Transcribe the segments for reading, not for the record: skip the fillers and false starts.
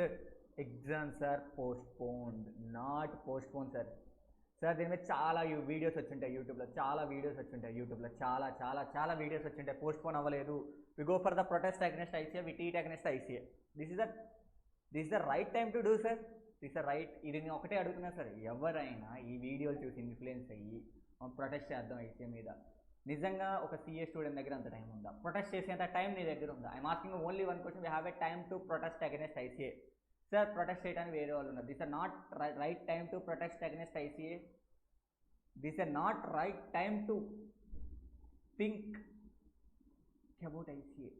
Sir exams are postponed, not postpone sir. Sir దీని మీద చాలా వీడియోస్ వచ్చింటాయి యూట్యూబ్లో, చాలా వీడియోస్ వచ్చింటాయి యూట్యూబ్లో, చాలా చాలా చాలా వీడియోస్ వచ్చింటాయి. పోస్ట్పోన్ అవ్వలేదు. We go for the protest against ICA, we tweet against ICA. This is the right time to do sir. This the right. ఇది నేను ఒకటే అడుగుతున్నా సార్, ఎవరైనా ఈ వీడియోలు చూసి ఇన్ఫ్లుయెన్స్ అయ్యి ప్రొటెస్ట్ చేద్దాం ఐసీఏ మీద, నిజంగా ఒక సీఏ స్టూడెంట్ దగ్గర అంత టైం ఉందా? ప్రొటెస్ట్ చేసేంత టైం నీ దగ్గర ఉందా? I'm asking only one question. We have a time to protest against ICA. Sir protest చేయడానికి వేరే వాళ్ళు ఉన్నారు. This are not right time to protest against ICA. This are not right time to think about ICA.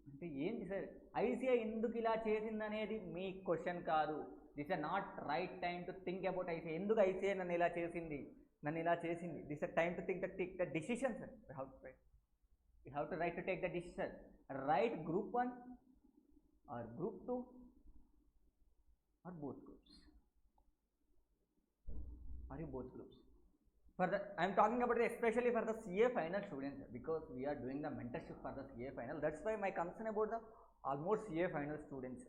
అంటే ఏంటి sir, ICA ఎందుకు ఇలా చేసిందనేది మీ క్వశ్చన్ కాదు. This are not right time to think about ICA. ఎందుకు ఐసీఏ నన్ను ఇలా చేసింది? This are time to think the decision sir. You have to right to take the decision. Right group 1 or group 2 or both groups. Are you both groups? I am talking about especially for the CA final students, because we are doing the mentorship for the CA final. That's why my concern about the almost CA final students.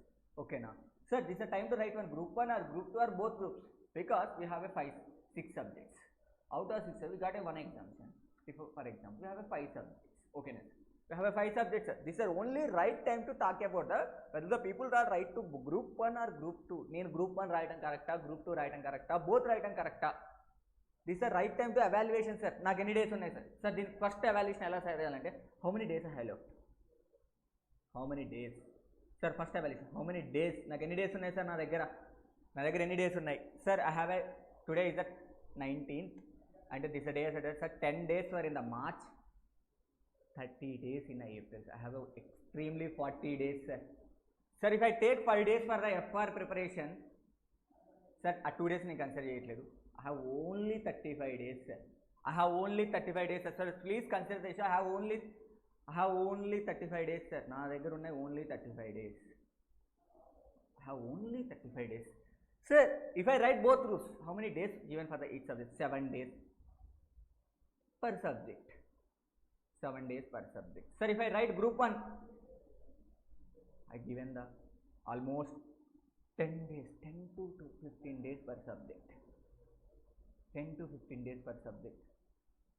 Okay now, sir, this is the time to write one group 1 or group 2 or both groups, because we have a 6 subjects. Out of 6 we got a 1 exemption. If for example we have a 5 subjects. Okay now, we have a 5 subjects. This is only right time to talk about whether the people are right to group 1 or group 2. నేను group 1 రాయడం కరెక్టా, group 2 రాయడం కరెక్టా, both రాయడం కరెక్టా? This are right time to evaluation sir. నాకు ఎన్ని days ఉన్నాయి సార్? సార్ దీని ఫస్ట్ ఎవాల్యుయేషన్ ఎలా చేయాలంటే, how many days I have left, how many days sir. First evaluation how many days, నాకు ఎన్ని డేస్ ఉన్నాయి సార్? నా దగ్గర ఎన్ని డేస్ ఉన్నాయి sir? I have today is the 19th and this day is sir 10 days were in the March, 30 days in April. I have extremely 40 days sir. Sir, if I take 5 days for the FR preparation sir, a 2 days ni consider cheyatledu. I have only 35 days sir. I have only 35 days sir. Please consider this. I have only 35 days sir. Na దగ్గర ఉన్నాయి only 35 days. I have only 35 days sir. If I write both groups, how many days given for the each subject? 7 days per subject. 7 days per subject. Sir, if I write group 1, I given the almost 10 days, 10 to 15 days per subject. 10 to 15 days per subject.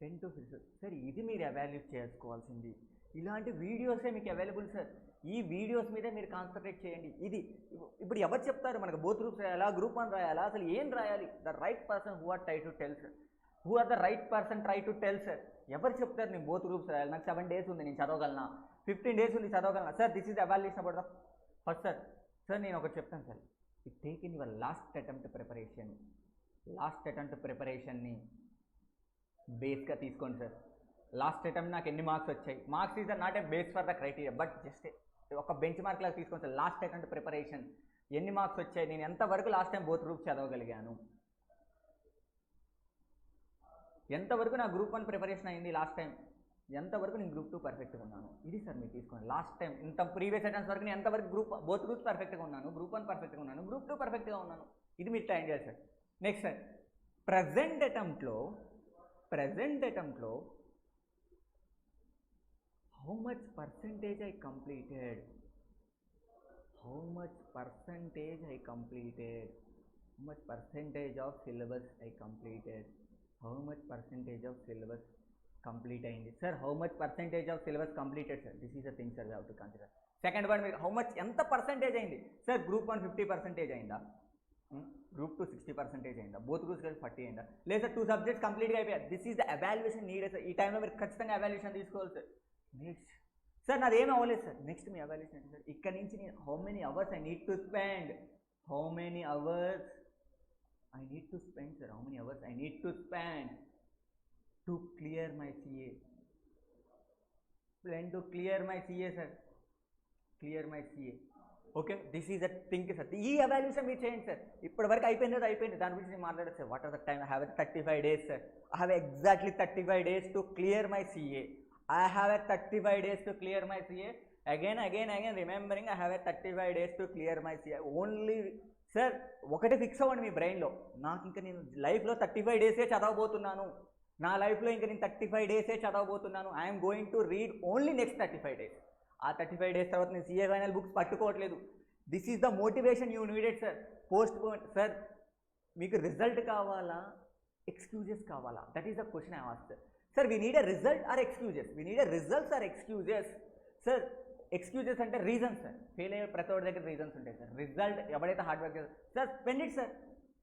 10 to 15. Sir, ఇది మీరు evaluate చేసుకోవాల్సింది. ఇలాంటి వీడియోసే మీకు available sir. ఈ videos మీదే మీరు concentrate చేయండి. ఇది ఇప్పుడు ఎవరు చెప్తారు మనకు బోత్ గ్రూప్స్ రాయాలా, గ్రూప్ 1 రాయాలా, అసలు ఏం రాయాలి? The right person who are try to tell sir. Who are the right person try to tell sir. ఎవరు చెప్తారు నేను బోత్ గ్రూప్స్ రాయాలి, నాకు 7 days ఉంది నేను చదవగలనా, 15 days ఉంది చదవగలనా? Sir this is evaluation about the first sir. Sir నేను ఒకటి చెప్తాను sir, it take in your last attempt ప్రిపరేషన్ని బేస్గా తీసుకోండి సార్. లాస్ట్ అటెంప్ట్ నాకు ఎన్ని మార్క్స్ వచ్చాయి, marks is not a base for the criteria, but just ఒక బెంచ్ మార్క్ లాగా తీసుకోండి సార్. లాస్ట్ అటెంప్ట్ ప్రిపరేషన్ ఎన్ని మార్క్స్ వచ్చాయి, నేను ఎంతవరకు లాస్ట్ టైం బోత్ గ్రూప్ చదవగలిగాను, ఎంతవరకు నా గ్రూప్ 1 ప్రిపరేషన్ అయింది లాస్ట్ టైం, ఎంతవరకు నేను గ్రూప్ 2 పర్ఫెక్ట్గా ఉన్నాను. ఇది సార్ మీరు తీసుకోండి. లాస్ట్ టైం ఇంత ప్రీవియస్ అటెంప్ట్స్ వరకు నేను ఎంతవరకు బోత్ గ్రూప్స్ పర్ఫెక్ట్గా ఉన్నాను, గ్రూప్ 1 పర్ఫెక్ట్గా ఉన్నాను, గ్రూప్ 2 పర్ఫెక్ట్గా ఉన్నాను. ఇది మీరు ట్రై చేయాలి సార్. నెక్స్ట్ సార్, ప్రజెంట్ అటెంప్ట్లో how much percentage I completed, how much percentage of syllabus I completed, how much percentage of syllabus complete అయింది sir. how much percentage of syllabus completed sir, this is the thing sir we have to consider. Second one, మీరు how much ఎంత percentage అయింది sir? Group 1 50% అయిందా, group 2 60% అయిందా, both groups కలిసి 40 అయిందా, లేదా sir 2 subjects కంప్లీట్గా అయిపోయాయి? This is the evaluation needed sir. ఈ టైంలో మీరు ఖచ్చితంగా ఎవాల్యుయేషన్ తీసుకోవాలి సార్. నెక్స్ట్ సార్ నాది ఏమి అవ్వలేదు సార్, నెక్స్ట్ మీ ఎవాల్యుయేషన్ ఏంటి సార్? ఇక్కడ నుంచి నేను how many hours I need to spend sir, how many hours I need to spend to clear my CA, to clear my CA sir, clear my CA. Okay, this is a think sir. ఈ evaluation మీరు చేయండి sir. ఇప్పటి వరకు అయిపోయింది, దాని గురించి నేను మాట్లాడచ్చు sir. What are the time? I have 35 days sir. I have exactly 35 days to clear my CA. I have a 35 days to clear my CA. Again remembering I have a 35 days to clear my CA. Only sir, ఒకటి fix అవ్వండి మీ బ్రెయిన్లో, నాకు ఇంకా నేను లైఫ్లో 35 days చదవబోతున్నాను, నా లైఫ్లో ఇంకా నేను 35 days చదవబోతున్నాను. I'm going to read only next 35 days. ఆ 35 days తర్వాత నేను CA ఫైనల్ బుక్స్ పట్టుకోవట్లేదు. This is the motivation you needed sir. Postpone sir, మీకు రిజల్ట్ కావాలా, ఎక్స్క్యూజెస్ కావాలా? That is the question I asked sir. Sir we need a result or excuses? We need a results or excuses? Sir excuses అంటే reasons sir. Fail అయ్యే ప్రతి ఒక్కరి దగ్గర reasons ఉంటాయి sir. Result ఎవడైతే హార్డ్ వర్క్ చేస్తారు sir, spend it sir,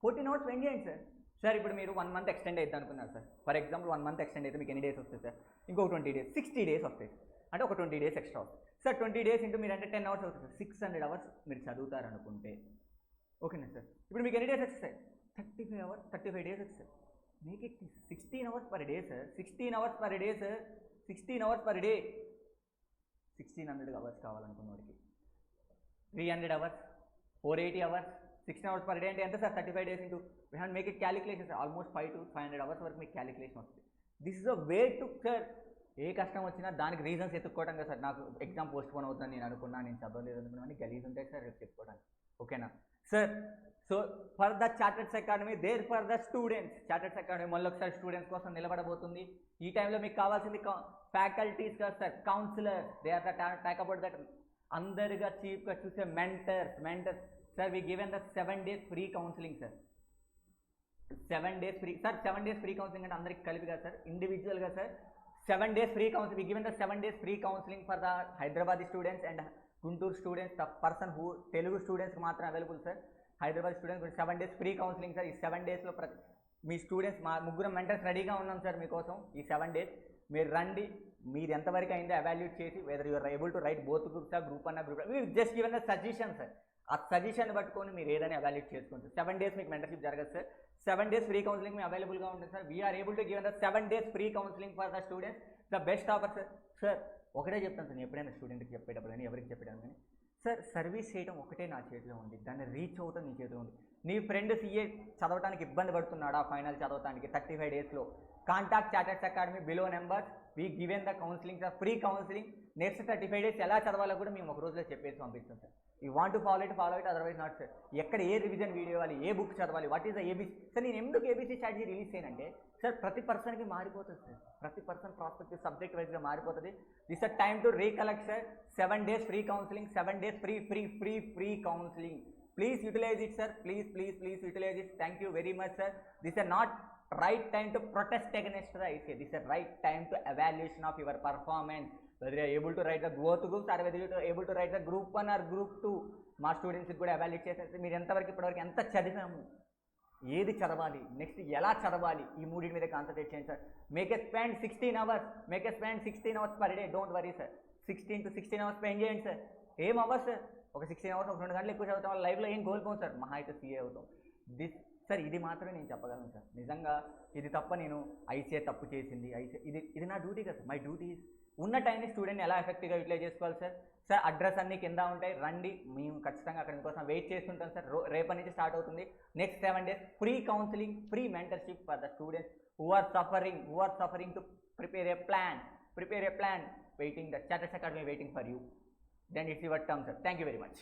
14 hours spend చేయండి sir. Sir ఇప్పుడు మీరు 1 month ఎక్స్టెండ్ అవుతుంది అనుకున్నారు sir. For example 1 month extend అయితే మీకు ఎన్ని డేస్ వస్తాయి సార్? ఇంకో 20 days, 60 days వస్తాయి. అంటే ఒక 20 days ఎక్స్ట్రా వస్తాయి సార్. 20 days ఇంటూ మీరు అంటే 10 hours అవుతుంది సార్. 600 hours మీరు చదువుతారు అనుకుంటే ఓకేనా సార్? ఇప్పుడు మీకు ఎన్ని డేస్ వస్తాయి? 35 hours, 35 days వస్తాయి. మీకు 16 hours per day sir. 16 hours per day sir. 16 hours per day. 1600 hours కావాలనుకున్న వాడికి 300 hours, 480 hours, 16 hours per day అంటే ఎంత sir? 35 days into we have make it calculation sir. Almost 500 to 500 hours వరకు మీకు calculation వస్తుంది. This is a way to sir. ఏ కష్టం వచ్చినా దానికి రీజన్స్ ఎత్తుక్కోవడం కదా సార్. నాకు ఎగ్జామ్ పోస్ట్ పోన్ అవుతుందని నేను అనుకున్నా, నేను చదవలేదు అనుకున్నాను, గలీజ్ ఉంటాయి సార్ రేపు చెప్పుకోవడానికి. ఓకేనా sir? So for the charters academy, there for the students. Charters academy మళ్ళీ ఒకసారి స్టూడెంట్స్ కోసం నిలబడబోతుంది. ఈ టైంలో మీకు కావాల్సింది ఫ్యాకల్టీస్ కదా sir, counsellors. They are the talk about that. అందరిగా చీప్గా చూసే mentors sir. We given the 7 days free counselling sir. 7 days free sir. 7 days free counselling అంటే అందరికి కలిపి కదా సార్, ఇండివిజువల్గా sir. 7 days free counselling. We given the 7 days free counselling for the Hyderabadi students and Guntur students. The person who Telugu స్టూడెంట్స్కి మాత్రం available sir. Hyderabad students 7 days free counselling sir. ఈ 7 daysలో మీ students, మా ముగ్గురు మెంటర్స్ రెడీగా ఉన్నాం సార్ మీకోసం. ఈ 7 days మీరు రండి. మీరు ఎంతవరకు అయిందో ఎవాల్యూట్ చేసి whether you are able to write both groups, group అన్న group, just given the suggestion sir. ఆ సజెషన్ పట్టుకొని మీరు ఏదైనా ఎవాల్యూట్ చేసుకుంటారు. 7 days మీకు మెంటర్షిప్ జరగదు సార్. 7 days ఫ్రీ కౌన్సిలింగ్ మీ అవైలబుల్గా ఉంటుంది sir. We are able to given the 7 days free counselling for the students. The best offer sir. Sir ఒకటే చెప్తాను సార్, నేను ఎప్పుడైనా స్టూడెంట్కి చెప్పేటప్పుడు కానీ ఎవరికి చెప్పేటప్పుడు కానీ సార్, సర్వీస్ చేయడం ఒకటే నా చేతిలో ఉంది, దాన్ని రీచ్ అవుతాం నీ చేతిలో ఉంది. నీ ఫ్రెండ్ CA చదవడానికి ఇబ్బంది పడుతున్నాడా ఫైనల్ చదవడానికి 35 daysలో? Contact Charters Academy below numbers. We given the counselling sir, free counselling. Next 35 days ఎలా చదవాలో కూడా మేము ఒక రోజులో చెప్పేసి పంపిస్తాం sir. You want to follow it, otherwise not sir. ఎక్కడ ఏ రివిజన్ వీడియో ఇవ్వాలి, ఏ బుక్ చదవాలి, what is the ABC sir. నేను ఎందుకు ABC స్ట్రాటజీ రిలీజ్ చేయనంటే సార్, ప్రతి పర్సన్కి మారిపోతుంది సార్. ప్రతి పర్సన్ ప్రాస్పెక్టివ్ సబ్జెక్ట్ వైజ్గా మారిపోతుంది. This are time to recollect sir. 7 days free counselling, 7 days free counselling. Please utilize it sir. Please utilize it. Thank you very much sir. This is not right time to protest against the ICA. This is right time to evaluation of your performance. Whether you are able to write the both groups or whether you are able to write the group 1 or group 2. మా స్టూడెంట్స్కి కూడా evaluate చేసేసి మీరు ఎంతవరకు ఇప్పటివరకు ఎంత చదివాము, ఏది చదవాలి, నెక్స్ట్ ఎలా చదవాలి, ఈ మూడింటి మీద కాన్సన్ట్రేట్ చేయండి sir. Make a spend 16 hours. Make a spend 16 hours per day. Don't worry sir. 16 to 16 hours spend చేయండి సార్. ఏం అవ్వదు సార్. ఒక 16 hours, ఒక 2 గంటలు ఎక్కువ చదువుతాం వల్ల లైఫ్లో ఏం కోల్పోం సార్. మహా అయితే CA అవుతాం. దిస్ సార్, ఇది మాత్రమే నేను చెప్పగలను సార్. నిజంగా ఇది తప్ప నేను ICA తప్పు చేసింది, ICA ఇది నా డ్యూటీ కదా సార్. మై డ్యూటీ ఉన్న టైంని స్టూడెంట్ని ఎలా ఎఫెక్టివ్గా యూటిలైజ్ చేసుకోవాలి సార్. సార్ అడ్రస్ అన్నీ కింద ఉంటాయి, రండి. మేము ఖచ్చితంగా అక్కడ మీకోసం వెయిట్ చేస్తుంటాం సార్. రేపటి నుంచి స్టార్ట్ అవుతుంది. Next 7 days free counselling, free mentorship for the students who are suffering to prepare a plan. Waiting, the Charters Academy waiting for you. Then it's your turn sir. Thank you very much.